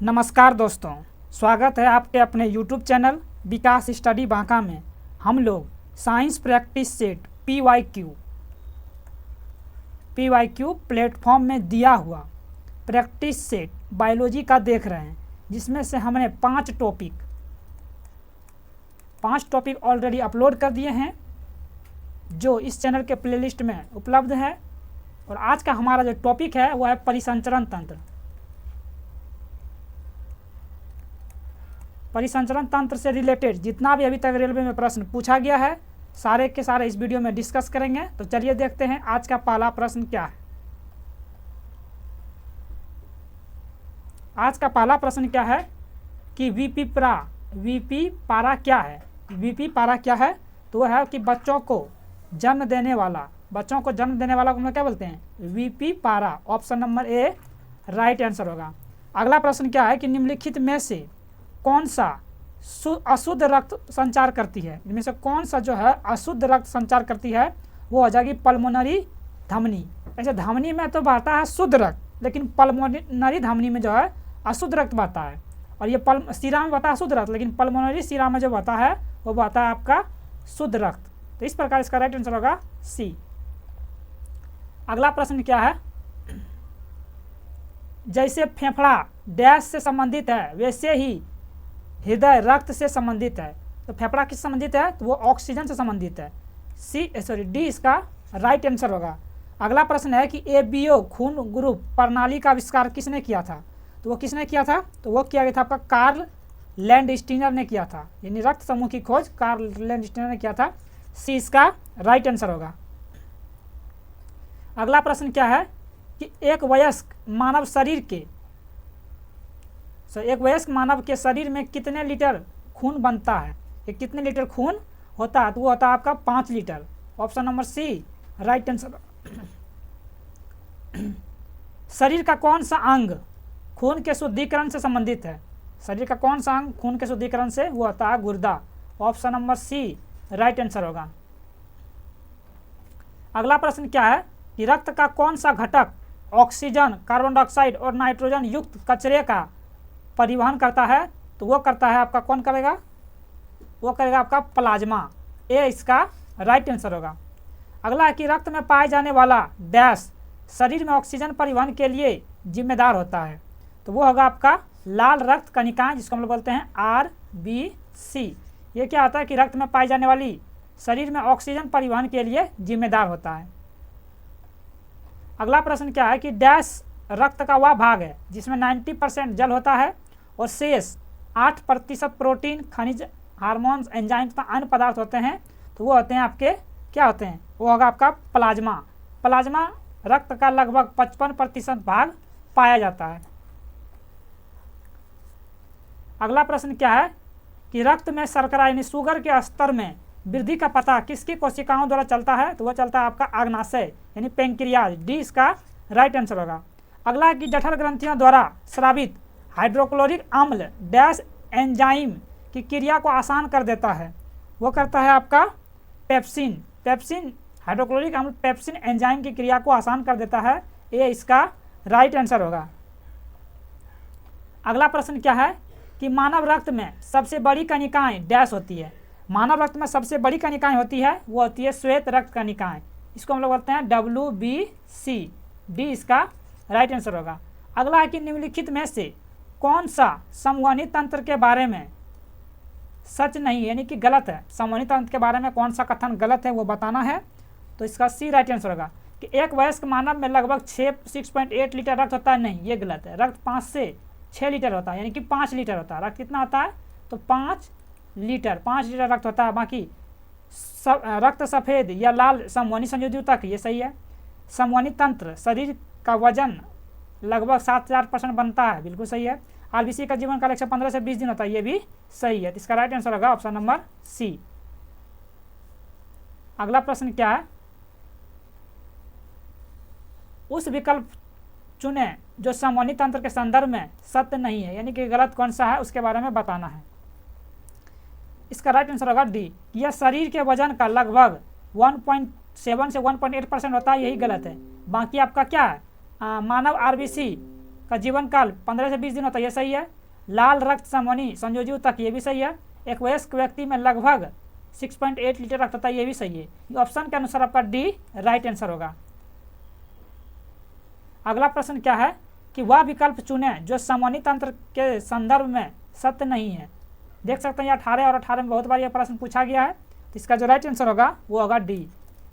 नमस्कार दोस्तों, स्वागत है आपके अपने YouTube चैनल विकास स्टडी बांका में। हम लोग science practice set PYQ platform में दिया हुआ प्रैक्टिस सेट बायोलॉजी का देख रहे हैं, जिसमें से हमने पांच टॉपिक ऑलरेडी अपलोड कर दिए हैं जो इस चैनल के प्लेलिस्ट में उपलब्ध है। और आज का हमारा जो टॉपिक है वह है परिसंचरण तंत्र। परिसंचरण तंत्र से रिलेटेड जितना भी अभी तक रेलवे में प्रश्न पूछा गया है सारे के सारे इस वीडियो में डिस्कस करेंगे। तो चलिए देखते हैं आज का पहला प्रश्न क्या है। आज का पहला प्रश्न क्या है कि वीपी पारा क्या है। वीपी पारा क्या है? तो वह है कि बच्चों को जन्म देने वाला को हम लोग क्या बोलते हैं? वीपी पारा। Option number A right answer होगा। अगला प्रश्न क्या है कि निम्नलिखित में से कौन सा अशुद्ध रक्त संचार करती है। इनमें से कौन सा जो है अशुद्ध रक्त संचार करती है वो हो जाएगी पल्मोनरी धमनी। ऐसे धमनी में तो बहता है शुद्ध रक्त, लेकिन पल्मोनरी धमनी में जो है अशुद्ध रक्त बहता है। और ये शिरा में बहता है शुद्ध रक्त, लेकिन पल्मोनरी शिरा में जो बहता है वो बहता है आपका शुद्ध रक्त। तो इस प्रकार इसका राइट आंसर होगा सी। अगला प्रश्न क्या है? जैसे फेफड़ा डैश से संबंधित है वैसे ही हृदय रक्त से संबंधित है। तो फेफड़ा किससे संबंधित है? तो वो ऑक्सीजन से संबंधित है। डी इसका राइट आंसर होगा। अगला प्रश्न है कि एबीओ खून ग्रुप प्रणाली का आविष्कार किसने किया था? तो वो किसने किया था? तो वो किया गया था आपका कार्ल लैंडस्टीनर ने किया था। यानी रक्त समूह की खोज कार्ल लैंडस्टीनर ने किया था। सी इसका राइट आंसर होगा। अगला प्रश्न क्या है कि एक वयस्क मानव के शरीर में कितने लीटर खून बनता है? ये कितने लीटर खून होता है? तो वो होता है आपका 5 litre. Option number C right answer. शरीर का कौन सा अंग खून के शुद्धिकरण से संबंधित है? शरीर का कौन सा अंग खून के शुद्धिकरण से? वो होता है गुर्दा। Option number C right answer होगा। अगला प्रश्न क्या है कि रक्त का कौन सा घटक ऑक्सीजन, कार्बन डाइऑक्साइड और नाइट्रोजन युक्त कचरे का परिवहन करता है? तो वो करता है आपका कौन करेगा? वो करेगा आपका प्लाज्मा। ए इसका राइट आंसर होगा। अगला है कि रक्त में पाए जाने वाला डैश शरीर में ऑक्सीजन परिवहन के लिए जिम्मेदार होता है। तो वो होगा आपका लाल रक्त कणिकाएं, जिसको हम लोग बोलते हैं RBC। ये क्या होता है कि रक्त में पाई जाने वाली शरीर में ऑक्सीजन परिवहन के लिए जिम्मेदार होता है। अगला प्रश्न क्या है कि डैश रक्त का वह भाग है जिसमें 90% जल होता है और शेष 8% प्रोटीन, खनिज, हार्मोन्स, एंजाइम तथा अन्य पदार्थ होते हैं। तो वो होते हैं आपके क्या होते हैं? वो होगा आपका प्लाज्मा। प्लाज्मा रक्त का लगभग 55% भाग पाया जाता है। अगला प्रश्न क्या है कि रक्त में शर्करा यानी शुगर के स्तर में वृद्धि का पता किसकी कोशिकाओं द्वारा चलता है? तो वह चलता है आपका अग्नाशय यानी पेंक्रियाज। डी इसका राइट आंसर होगा। अगला है कि जठर ग्रंथियों द्वारा स्रावित हाइड्रोक्लोरिक अम्ल डैश एंजाइम की क्रिया को आसान कर देता है। वो करता है आपका पेप्सिन हाइड्रोक्लोरिक अम्ल पेप्सिन एंजाइम की क्रिया को आसान कर देता है। ए इसका राइट आंसर होगा। अगला प्रश्न क्या है कि मानव रक्त में सबसे बड़ी कणिकाएं डैश होती है। मानव रक्त में सबसे बड़ी कणिकाएं होती है वो होती है श्वेत रक्त कणिकाएं। इसको हम लोग बोलते हैं WBC। डी इसका राइट आंसर होगा। अगला है कि निम्नलिखित में से कौन सा समवहनी तंत्र के बारे में सच नहीं यानी कि गलत है? समवहनी तंत्र के बारे में कौन सा कथन गलत है वो बताना है। तो इसका सी राइट आंसर होगा कि एक वयस्क मानव में लगभग 6.8 लीटर रक्त होता है। नहीं, ये गलत है। रक्त 5 से 6 लीटर होता है, यानी कि 5 लीटर होता है। रक्त कितना होता है? तो 5 लीटर रक्त होता है। बाकी रक्त सफ़ेद या लाल समवहनी संयोजकता ये सही है। समवहनी तंत्र शरीर का वजन लगभग 7 से 8% बनता है, बिल्कुल सही है। RBC का जीवन काल 115 से 20 दिन होता है, ये भी सही है। तो इसका राइट आंसर होगा ऑप्शन नंबर सी। अगला प्रश्न क्या है? उस विकल्प चुने जो समवहनी तंत्र के संदर्भ में सत्य नहीं है, यानी कि गलत कौन सा है उसके बारे में बताना है। इसका राइट आंसर होगा डी। यह शरीर के वजन का लगभग 1.7 से 1.8% होता है, यही गलत है। बाकी आपका क्या है? मानव RBC का जीवन काल 15 से 20 दिन होता है, ये सही है। लाल रक्त समवनी संयोजी तक, ये भी सही है। एक वयस्क व्यक्ति में लगभग 6.8 लीटर रक्त होता है, ये भी सही है। ये ऑप्शन के अनुसार आपका डी राइट आंसर होगा। अगला प्रश्न क्या है कि वह विकल्प चुने जो समवनी तंत्र के संदर्भ में सत्य नहीं है। देख सकते हैं ये 18 और 18 में बहुत बार यह प्रश्न पूछा गया है। तो इसका जो राइट आंसर होगा वो होगा डी,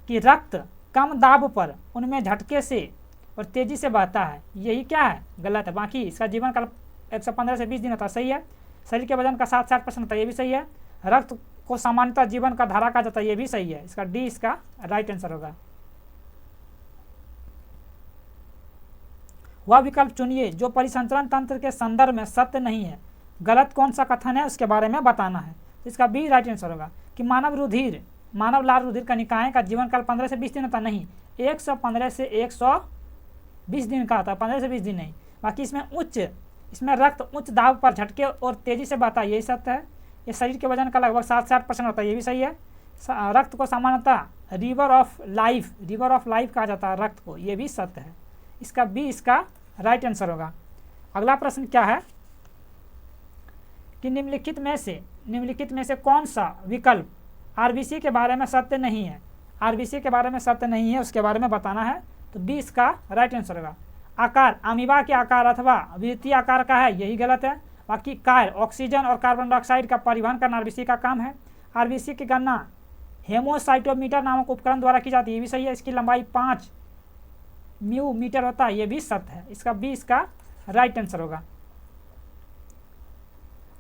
कि रक्त कम दाब पर उनमें झटके से और तेजी से बहता है, यही क्या है, गलत है। बाकी इसका जीवन काल 115 से 20 दिन होता है, सही है। शरीर के वजन का 7-8% होता है, ये भी सही है। रक्त को सामान्यतः जीवन का धारा कहा जाता है, ये भी सही है। इसका डी इसका राइट आंसर होगा। वह विकल्प चुनिए जो परिसंचरण तंत्र के संदर्भ में सत्य नहीं है। गलत कौन सा कथन है उसके बारे में बताना है। इसका बी राइट आंसर होगा कि मानव लाल रुधिर कणिकाएं का जीवन काल 15 से 20 दिन होता नहीं, 115 से 120 दिन का होता है, 15 से 20 दिन नहीं। बाकी इसमें रक्त उच्च दाब पर झटके और तेजी से बहता है, यही सत्य है। ये शरीर के वजन का लगभग 7-8% होता है, ये भी सही है। रक्त को सामान्यतः रिवर ऑफ लाइफ कहा जाता है रक्त को, ये भी सत्य है। इसका बी इसका राइट आंसर होगा। अगला प्रश्न क्या है कि निम्नलिखित में से कौन सा विकल्प आरबीसी के बारे में सत्य नहीं है। आरबीसी के बारे में सत्य नहीं है, उसके बारे में बताना है। तो बी इसका राइट आंसर होगा। आकार अमीबा के आकार अथवा वृत्तीय आकार का है, यही गलत है। बाकी कार्य ऑक्सीजन और कार्बन डाइऑक्साइड का परिवहन करना आरबीसी का काम है। आरबीसी की गणना हेमोसाइटोमीटर नामक उपकरण द्वारा की जाती है, ये भी सही है। इसकी लंबाई 5 म्यू मीटर होता है, ये भी सत्य है। इसका बी इसका राइट आंसर होगा।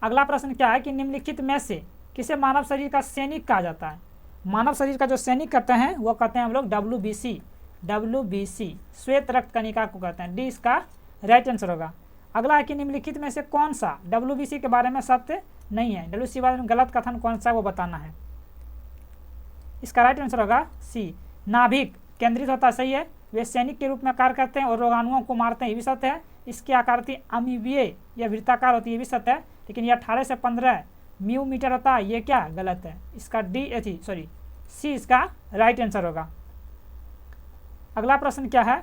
अगला प्रश्न क्या है कि निम्नलिखित में से किसे मानव शरीर का सैनिक कहा जाता है। मानव शरीर का जो सैनिक कहते हैं वो कहते हैं हम लोग WBC श्वेत रक्त कणिका को कहते हैं। डी इसका राइट आंसर होगा। अगला है कि निम्नलिखित में से कौन सा WBC के बारे में सत्य नहीं है। WBC के बारे में गलत कथन कौन सा वो बताना है। इसका राइट आंसर होगा सी, नाभिक केंद्रित होता है, सही है। वे सैनिक के रूप में कार्य करते हैं और रोगाणुओं को मारते हैं, ये भी सत्य है। इसकी आकृति अमीबीय या वृत्ताकार होती है, ये भी सत्य है। लेकिन यह 18 से 15 म्यू मीटर होता है, ये क्या गलत है। इसका सी इसका राइट आंसर होगा। अगला प्रश्न क्या है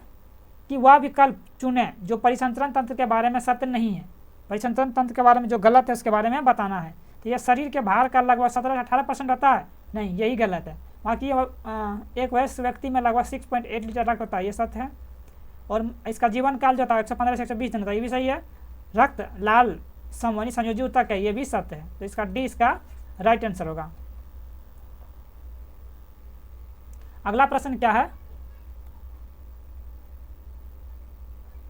कि वह विकल्प चुने जो परिसंचरण तंत्र के बारे में सत्य नहीं है। परिसंचरण तंत्र के बारे में जो गलत है उसके बारे में बताना है। तो यह शरीर के भार का लगभग 17-18% होता है, नहीं यही गलत है। बाकी एक वयस्क व्यक्ति में लगभग 6.8 लीटर रक्त होता है, ये सत्य है। और इसका जीवन काल जो होता है 115 से 120 दिन होता है, ये भी सही है। रक्त लाल समवनी संयोजी ऊतक है, ये भी सत्य है। तो इसका डी इसका राइट आंसर होगा। अगला प्रश्न क्या है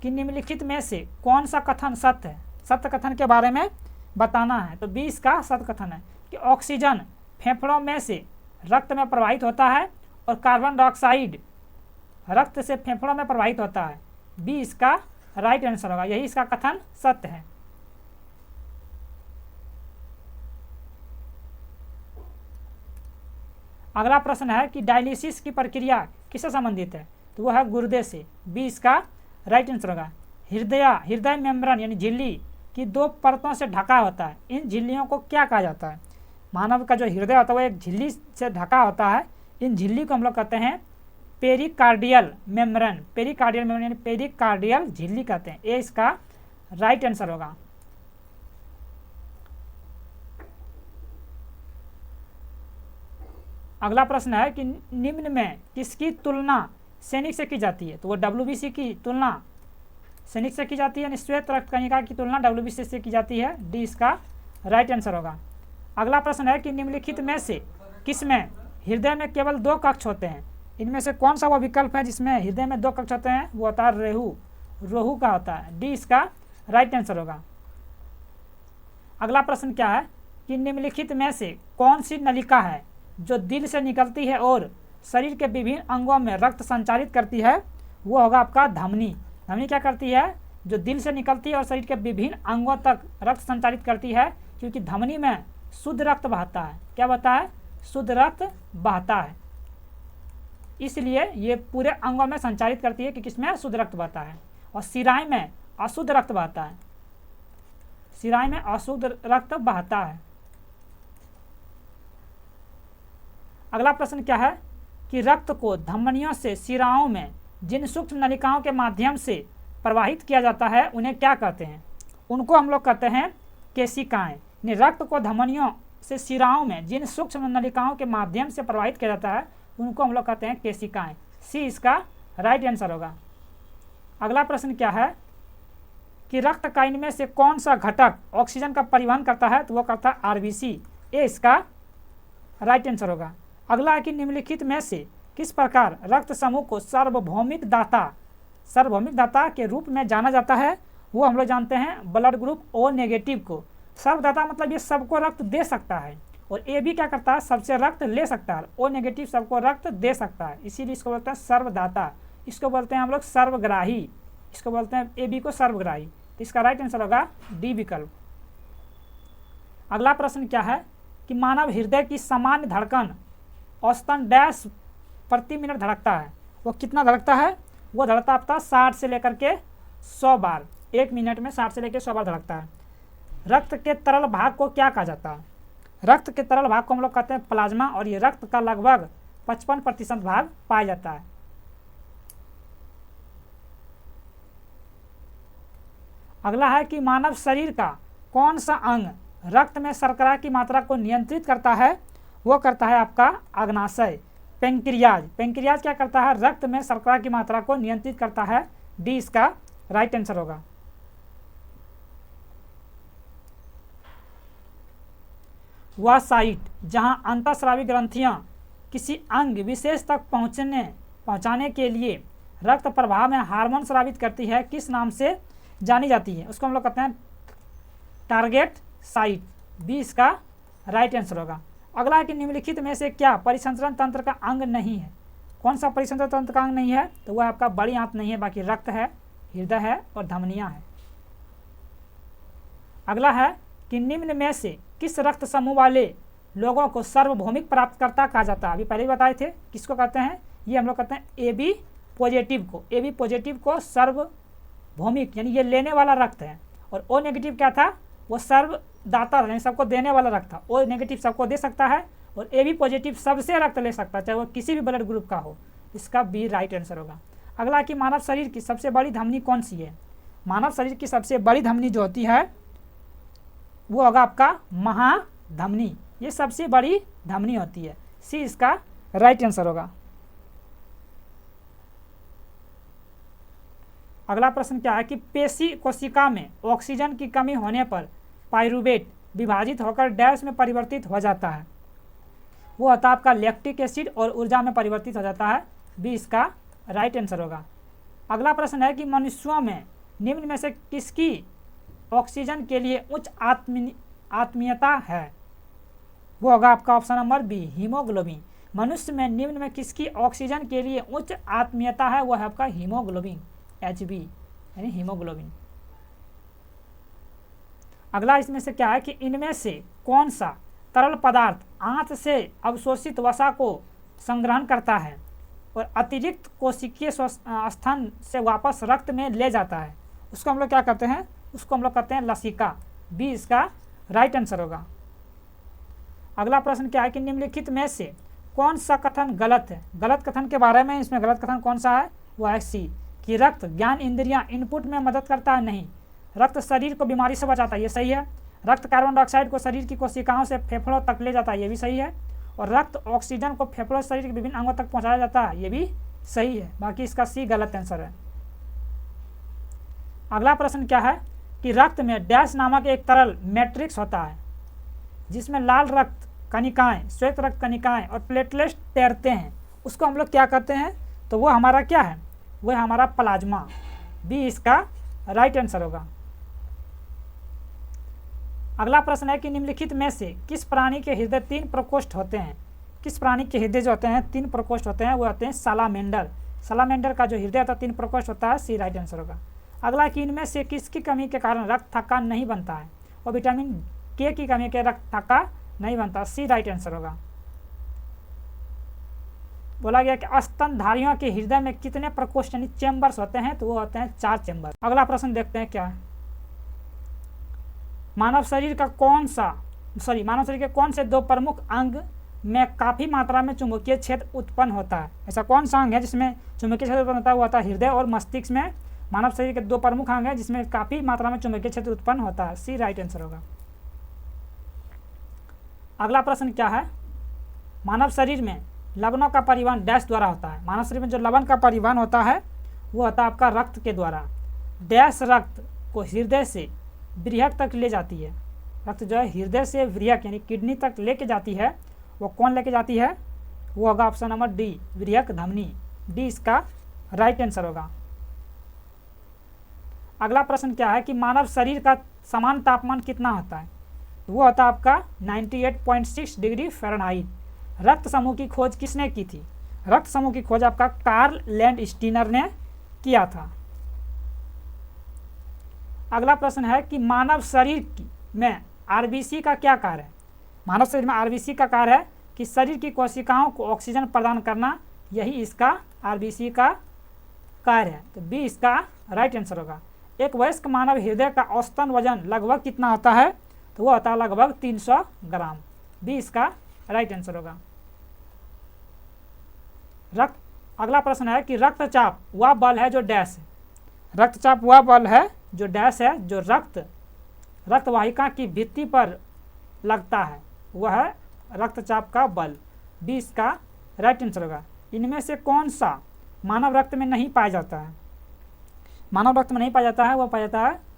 कि निम्नलिखित में से कौन सा कथन सत्य है। सत्य कथन के बारे में बताना है। तो 20 का सत्य कथन है कि ऑक्सीजन फेफड़ों में से रक्त में प्रवाहित होता है और कार्बन डाइऑक्साइड रक्त से फेफड़ों में प्रवाहित होता है। बी इसका राइट आंसर होगा, यही इसका कथन सत्य है। अगला प्रश्न है कि डायलिसिस की प्रक्रिया किससे संबंधित है। तो वह है गुर्दे से। बी इसका राइट आंसर होगा। हृदय मेम्ब्रेन यानी झिल्ली की 2 परतों से ढका होता है, इन झिल्लियों को क्या कहा जाता है। मानव का जो हृदय होता है वो एक झिल्ली से ढका होता है, इन झिल्ली को हम लोग कहते हैं पेरिकार्डियल मेम्ब्रेन। पेरिकार्डियल मेम्ब्रेन यानी पेरिकार्डियल झिल्ली कहते हैं, ये इसका राइट आंसर होगा। अगला प्रश्न है कि निम्न में किसकी तुलना सैनिक से की जाती है। तो वो WBC की तुलना सैनिक से की जाती है, यानी श्वेत रक्त कणिका की तुलना WBC से की जाती है। डी इसका राइट आंसर होगा। अगला प्रश्न है कि निम्नलिखित में से किसमें हृदय में केवल 2 कक्ष होते हैं। इनमें से कौन सा वो विकल्प है जिसमें हृदय में 2 कक्ष होते हैं। वो होता है रोहू का होता है। डी इसका राइट आंसर होगा। अगला प्रश्न क्या है कि निम्नलिखित में से कौन सी नलिका है जो दिल से निकलती है और शरीर के विभिन्न अंगों में रक्त संचारित करती है। वो होगा आपका धमनी। धमनी क्या करती है, जो दिल से निकलती है और शरीर के विभिन्न अंगों तक रक्त संचारित करती है, क्योंकि धमनी में शुद्ध रक्त बहता है। क्या बहता है, शुद्ध रक्त बहता है, इसलिए ये पूरे अंगों में संचारित करती है कि किसमें शुद्ध रक्त बहता है। और शिराएं में अशुद्ध रक्त बहता है, शिराएं में अशुद्ध रक्त बहता है। अगला प्रश्न क्या है कि रक्त को धमनियों से शिराओं में जिन सूक्ष्म नलिकाओं के माध्यम से प्रवाहित किया जाता है उन्हें क्या कहते हैं? उनको हम लोग कहते हैं केशिकाएं। यानी रक्त को धमनियों से शिराओं में जिन सूक्ष्म नलिकाओं के माध्यम से प्रवाहित किया जाता है उनको हम लोग कहते हैं केशिकाएं। सी इसका राइट आंसर होगा। अगला प्रश्न क्या है कि रक्त का इनमें से कौन सा घटक ऑक्सीजन का परिवहन करता है? तो वो करता है आरबीसी। ए इसका राइट आंसर होगा। अगला है कि निम्नलिखित में से किस प्रकार रक्त समूह को सार्वभौमिक दाता के रूप में जाना जाता है? वो हम लोग जानते हैं ब्लड ग्रुप ओ नेगेटिव को। सर्वदाता मतलब ये सबको रक्त दे सकता है, और ए भी क्या करता है? सबसे रक्त ले सकता है। ओ नेगेटिव सबको रक्त दे सकता है, इसीलिए इसको बोलते हैं सर्वदाता। इसको बोलते हैं हम लोग सर्वग्राही। इसको बोलते हैं ए बी को सर्वग्राही। तो इसका राइट आंसर होगा डी विकल्प। अगला प्रश्न क्या है कि मानव हृदय की सामान्य धड़कन औसतन डैश प्रति मिनट धड़कता है। वो कितना धड़कता है? वो धड़कता आपका 60 से लेकर के 100 बार। 1 मिनट में 60 से लेकर 100 बार धड़कता है। रक्त के तरल भाग को क्या कहा जाता है? रक्त के तरल भाग को हम लोग कहते हैं प्लाज्मा, और ये रक्त का लगभग 55% भाग पाया जाता है। अगला है कि मानव शरीर का कौन सा अंग रक्त में शर्करा की मात्रा को नियंत्रित करता है? वो करता है आपका अग्नाशय, पेंक्रियाज। पेंक्रियाज क्या करता है? रक्त में शर्करा की मात्रा को नियंत्रित करता है। डी इसका राइट आंसर होगा। वह साइट जहां अंतःस्रावी ग्रंथियां किसी अंग विशेष तक पहुंचाने के लिए रक्त प्रवाह में हार्मोन स्रावित करती है, किस नाम से जानी जाती है? उसको हम लोग कहते हैं टारगेट साइट। बी इसका राइट आंसर होगा। अगला है कि निम्नलिखित में से क्या परिसंचरण तंत्र का अंग नहीं है? कौन सा परिसंचरण तंत्र का अंग नहीं है? तो वह आपका बड़ी आंत नहीं है, बाकी रक्त है, हृदय है और धमनियां है। अगला है कि निम्न में से किस रक्त समूह वाले लोगों को सार्वभौमिक प्राप्तकर्ता कहा जाता है? अभी पहले ही बताए थे किसको कहते हैं। ये हम लोग कहते हैं ए बी पॉजिटिव को। ए बी पॉजिटिव को सार्वभौमिक यानी ये लेने वाला रक्त है, और ओ नेगेटिव क्या था? वो सर्वदाता यानी सबको देने वाला रक्त था। ओ नेगेटिव सबको दे सकता है, और ए बी पॉजिटिव सबसे रक्त ले सकता है, चाहे वो किसी भी ब्लड ग्रुप का हो। इसका बी राइट आंसर होगा। अगला कि मानव शरीर की सबसे बड़ी धमनी कौन सी है? मानव शरीर की सबसे बड़ी धमनी जो होती है वो होगा आपका महाधमनी। ये सबसे बड़ी धमनी होती है। सी इसका राइट आंसर होगा। अगला प्रश्न क्या है कि पेशी कोशिका में ऑक्सीजन की कमी होने पर पाइरूवेट विभाजित होकर डैश में परिवर्तित हो जाता है? वो होता है आपका लैक्टिक एसिड, और ऊर्जा में परिवर्तित हो जाता है। बी इसका राइट आंसर होगा। अगला प्रश्न है कि मनुष्यों में निम्न में से किसकी ऑक्सीजन के लिए उच्च आत्मीयता है? वो होगा आपका ऑप्शन नंबर बी हीमोग्लोबिन। मनुष्य में निम्न में किसकी ऑक्सीजन के लिए उच्च आत्मीयता है? वो है आपका हीमोग्लोबिन, HB यानी हीमोग्लोबिन। अगला इसमें से क्या है कि इनमें से कौन सा तरल पदार्थ आंत से अवशोषित वसा को संग्रहण करता है और अतिरिक्त कोशिकीय स्थान से वापस रक्त में ले जाता है? उसको हम लोग क्या कहते हैं? उसको हम लोग कहते हैं लसिका। बी इसका राइट आंसर होगा। अगला प्रश्न क्या है कि निम्नलिखित में से कौन सा कथन गलत है? गलत कथन के बारे में इसमें गलत कथन कौन सा है? वो है सी कि रक्त ज्ञान इंद्रियां इनपुट में मदद करता है। नहीं, रक्त शरीर को बीमारी से बचाता है, ये सही है। रक्त कार्बन डाइऑक्साइड को शरीर की कोशिकाओं से फेफड़ों तक ले जाता है, ये भी सही है। और रक्त ऑक्सीजन को फेफड़ों शरीर के विभिन्न अंगों तक पहुंचाया जाता है, ये भी सही है। बाकी इसका सी गलत आंसर है। अगला प्रश्न क्या है कि रक्त में डैश नामक एक तरल मैट्रिक्स होता है जिसमें लाल रक्त कणिकाएं, श्वेत रक्त कणिकाएं और प्लेटलेट्स तैरते हैं, उसको हम लोग क्या कहते हैं? तो वो हमारा क्या है? वो है हमारा प्लाज्मा। बी इसका राइट आंसर होगा। अगला प्रश्न है कि निम्नलिखित में से किस प्राणी के हृदय 3 प्रकोष्ठ होते हैं? किस प्राणी के हृदय जो होते हैं 3 प्रकोष्ठ होते हैं? वो होते हैं सालामेंडर। सालामेंडर का जो हृदय होता है 3 प्रकोष्ठ होता है। सी राइट आंसर होगा। अगला कि इनमें से किसकी कमी के कारण रक्त थक्का नहीं बनता है? और विटामिन के की कमी के रक्त थक्का नहीं बनता। सी राइट आंसर होगा। बोला गया कि स्तनधारियों के हृदय में कितने प्रकोष्ठ यानी चेम्बर्स होते हैं? तो वो होते हैं 4 चेम्बर। अगला प्रश्न देखते हैं क्या है। मानव शरीर के कौन से 2 प्रमुख अंग में काफी मात्रा में चुंबकीय क्षेत्र उत्पन्न होता है? ऐसा कौन सा अंग है जिसमें चुंबकीय क्षेत्र उत्पन्न होता है? वो होता है हृदय और मस्तिष्क में मानव शरीर के 2 प्रमुख अंग हैं जिसमें काफ़ी मात्रा में चुंबकीय क्षेत्र उत्पन्न होता है। सी राइट आंसर होगा। अगला प्रश्न क्या है, मानव शरीर में लवणों का परिवहन डैश द्वारा होता है। मानव शरीर में जो लवण का परिवहन होता है वो होता है आपका रक्त के द्वारा। डैश रक्त को हृदय से वृहक तक ले जाती है। रक्त जो है हृदय से वृहक यानी किडनी तक लेके जाती है, वो कौन लेके जाती है? वो होगा ऑप्शन नंबर डी, वृहक धमनी। डी इसका राइट आंसर होगा। अगला प्रश्न क्या है कि मानव शरीर का समान तापमान कितना होता है? वो होता है आपका 98.6 डिग्री फ़ारेनहाइट। रक्त समूह की खोज किसने की थी? रक्त समूह की खोज आपका कार्ल लैंडस्टीनर ने किया था। अगला प्रश्न है कि मानव शरीर में आरबीसी का क्या कार्य है? मानव शरीर में आरबीसी का कार्य है कि शरीर की कोशिकाओं को ऑक्सीजन प्रदान करना, यही इसका आरबीसी का कार्य है। तो बी इसका राइट आंसर होगा। एक वयस्क मानव हृदय का औसतन वजन लगभग कितना होता है? तो वो होता है लगभग 300 ग्राम। बी इसका राइट आंसर होगा। अगला प्रश्न है कि रक्तचाप वह बल है जो डैश है। रक्तचाप वह बल है जो डैश है, जो रक्तवाहिका की भित्ति पर लगता है, वह है रक्तचाप का बल। बी इसका राइट आंसर होगा। इनमें से कौन सा मानव रक्त में नहीं पाया जाता है? मानव रक्त में नहीं पाया जाता है, वह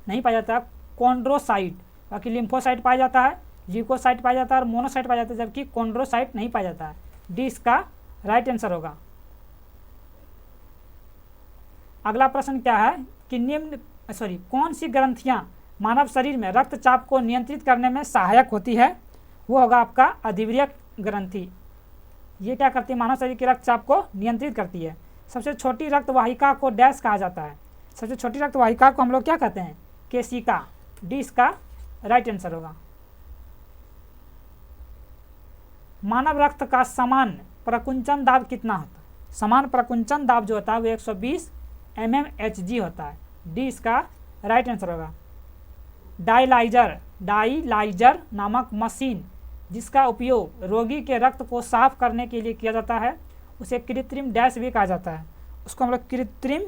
नहीं पाया जाता है कॉन्ड्रोसाइट। बाकी लिम्फोसाइट पाया जाता है, ल्यूकोसाइट पाया जाता है और मोनोसाइट पाया जाता है, जबकि कॉन्ड्रोसाइट नहीं पाया जाता है। डी इसका राइट आंसर होगा। अगला प्रश्न क्या है कि कौन सी ग्रंथियां मानव शरीर में रक्तचाप को नियंत्रित करने में सहायक होती है? वो होगा आपका अधिवृक्क ग्रंथि। ये क्या करती है? मानव शरीर के रक्तचाप को नियंत्रित करती है। सबसे छोटी रक्तवाहिका को डैश कहा जाता है। सबसे छोटी रक्तवाहिका को हम लोग क्या कहते हैं? केशिका। डी इसका राइट आंसर होगा। मानव रक्त का समान प्रकुंचन दाब कितना होता है? समान प्रकुंचन दाब जो होता है वो 120 mmHg होता है। डी इसका राइट आंसर होगा। डायलाइजर नामक मशीन जिसका उपयोग रोगी के रक्त को साफ करने के लिए किया जाता है, उसे कृत्रिम डैश भी कहा जाता है। उसको हम लोग कृत्रिम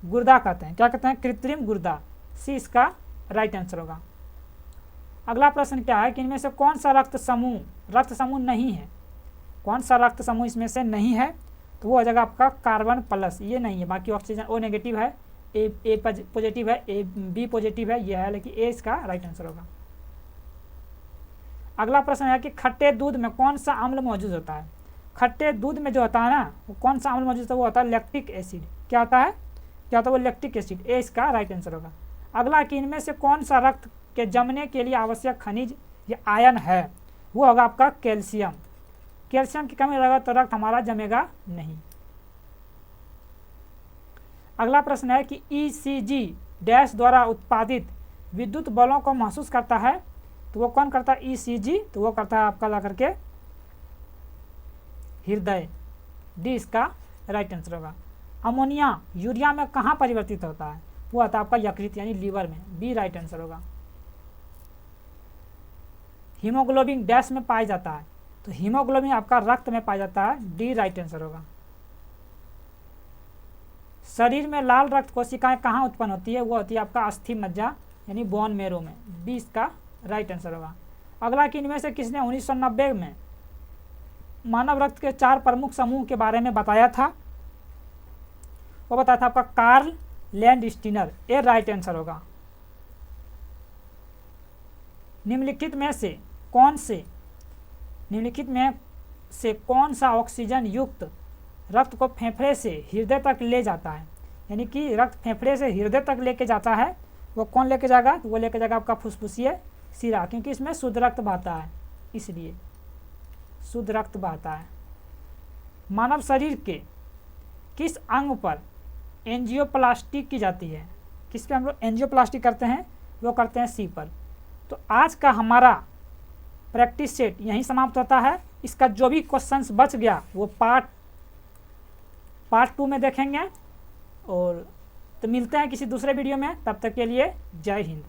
गुर्दा कहते हैं। क्या कहते हैं? कृत्रिम गुर्दा। सी इसका राइट आंसर होगा। अगला प्रश्न क्या है कि इनमें से कौन सा रक्त समूह नहीं है? कौन सा रक्त समूह इसमें से नहीं है? तो वो हो जाएगा आपका कार्बन प्लस। ये नहीं है, बाकी ऑक्सीजन ओ नेगेटिव है, ए पॉजिटिव है, बी पॉजिटिव है, ये है, लेकिन ए इसका राइट आंसर होगा। अगला प्रश्न है कि खट्टे दूध में कौन सा अम्ल मौजूद होता है? खट्टे दूध में जो होता है ना, वो कौन सा अम्ल मौजूद होता है? वो होता है लैक्टिक एसिड। क्या होता है? वो लैक्टिक एसिड। ए इसका राइट आंसर होगा। अगला कि इनमें से कौन सा रक्त के जमने के लिए आवश्यक खनिज या आयन है? वो होगा आपका कैल्शियम। कैल्शियम की कमी रहेगा तो रक्त हमारा जमेगा नहीं। अगला प्रश्न है कि ईसीजी डैश द्वारा उत्पादित विद्युत बलों को महसूस करता है, तो वो कौन करता है? ईसीजी। तो वो करता है आपका ला करके हृदय। डी इसका राइट आंसर होगा। अमोनिया यूरिया में कहाँ परिवर्तित होता है? वो आता है आपका यकृत यानी लीवर में। बी राइट आंसर होगा। हीमोग्लोबिन डैश में पाया जाता है, तो हीमोग्लोबिन आपका रक्त में पाया जाता है। डी राइट आंसर होगा। शरीर में लाल रक्त कोशिकाएं कहाँ उत्पन्न होती है? वो होती है आपका अस्थि मज्जा यानी बोन मेरो में। बी इसका राइट आंसर होगा। अगला कि इनमें से किसने 1990 में मानव रक्त के 4 प्रमुख समूह के बारे में बताया था? वो बताया था आपका कार्ल लैंडस्टीनर। ए राइट आंसर होगा। निम्नलिखित में से कौन सा ऑक्सीजन युक्त रक्त को फेफड़े से हृदय तक ले जाता है? यानी कि रक्त फेफड़े से हृदय तक लेके जाता है, वो कौन लेके जाएगा? वो लेके जाएगा आपका फुसफुसीय सिरा, क्योंकि इसमें शुद्ध रक्त बहता है, इसलिए शुद्ध रक्त बहता है। मानव शरीर के किस अंग पर एंजियोप्लास्टी की जाती है? किस पे हम लोग एंजियोप्लास्टी करते हैं? वो करते हैं सी पर। तो आज का हमारा प्रैक्टिस सेट यहीं समाप्त होता है। इसका जो भी क्वेश्चंस बच गया वो पार्ट 2 में देखेंगे। और तो मिलते हैं किसी दूसरे वीडियो में, तब तक के लिए जय हिंद।